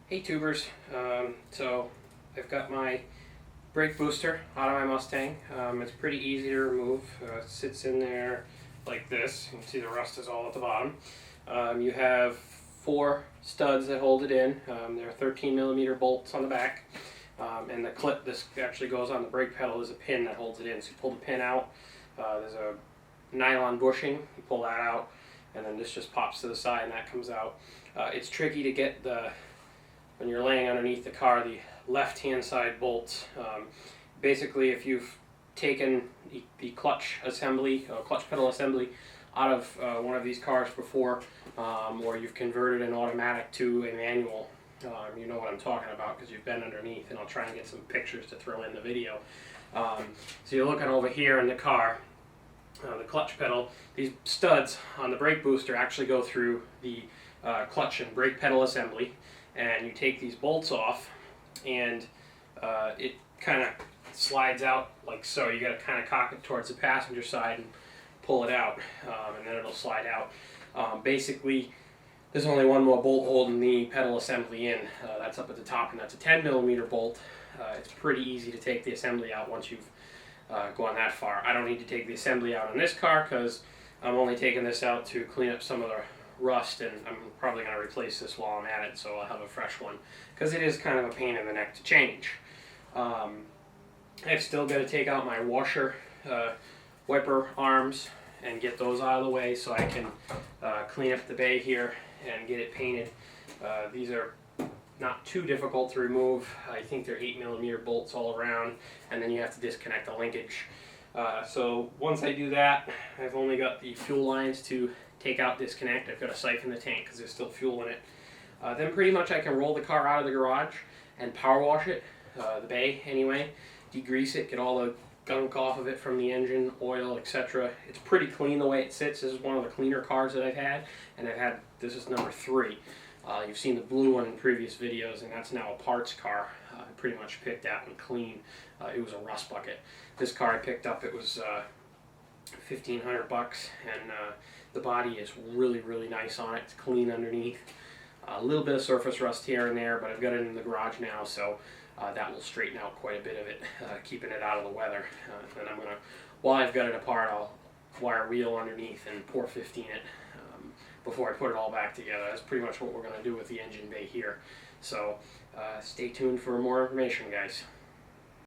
Hey tubers, so I've got my brake booster out of my Mustang. It's pretty easy to remove. It sits in there like this. You can see the rust is all at the bottom. You have 4 studs that hold it in. There are 13mm bolts on the back. And the clip, this actually goes on the brake pedal, is a pin that holds it in. So you pull the pin out, there's a nylon bushing, you pull that out, and then this just pops to the side and that comes out. It's tricky to get when you're laying underneath the car, the left-hand side bolts. Basically, if you've taken the clutch assembly, clutch pedal assembly, out of one of these cars before, or you've converted an automatic to a manual, you know what I'm talking about because you've been underneath, and I'll try and get some pictures to throw in the video. So you're looking over here in the car, the clutch pedal. These studs on the brake booster actually go through the clutch and brake pedal assembly, and you take these bolts off, and it kind of slides out like so. You got to kind of cock it towards the passenger side and pull it out, and then it'll slide out. Basically, there's only one more bolt holding the pedal assembly in. That's up at the top, and that's a 10mm bolt. It's pretty easy to take the assembly out once you've gone that far. I don't need to take the assembly out on this car because I'm only taking this out to clean up some of the rust, and I'm probably going to replace this while I'm at it, so I'll have a fresh one because it is kind of a pain in the neck to change. I've still got to take out my washer wiper arms and get those out of the way so I can clean up the bay here and get it painted. These are not too difficult to remove. I think they're 8mm bolts all around, and then you have to disconnect the linkage. So once I do that, I've only got the fuel lines to take out, disconnect. I've got to siphon the tank because there's still fuel in it. Then pretty much I can roll the car out of the garage and power wash it, the bay anyway, degrease it, get all the gunk off of it from the engine, oil, etc. It's pretty clean the way it sits. This is one of the cleaner cars that I've had, and this is number 3. You've seen the blue one in previous videos, and that's now a parts car. I pretty much picked that one clean. It was a rust bucket. This car I picked up, it was $1,500, and the body is really nice on it. It's clean underneath. A little bit of surface rust here and there, but I've got it in the garage now, so that will straighten out quite a bit of it, keeping it out of the weather. And I'm gonna, while I've got it apart, I'll wire wheel underneath and pour 15 it before I put it all back together. That's pretty much what we're gonna do with the engine bay here. So stay tuned for more information, guys.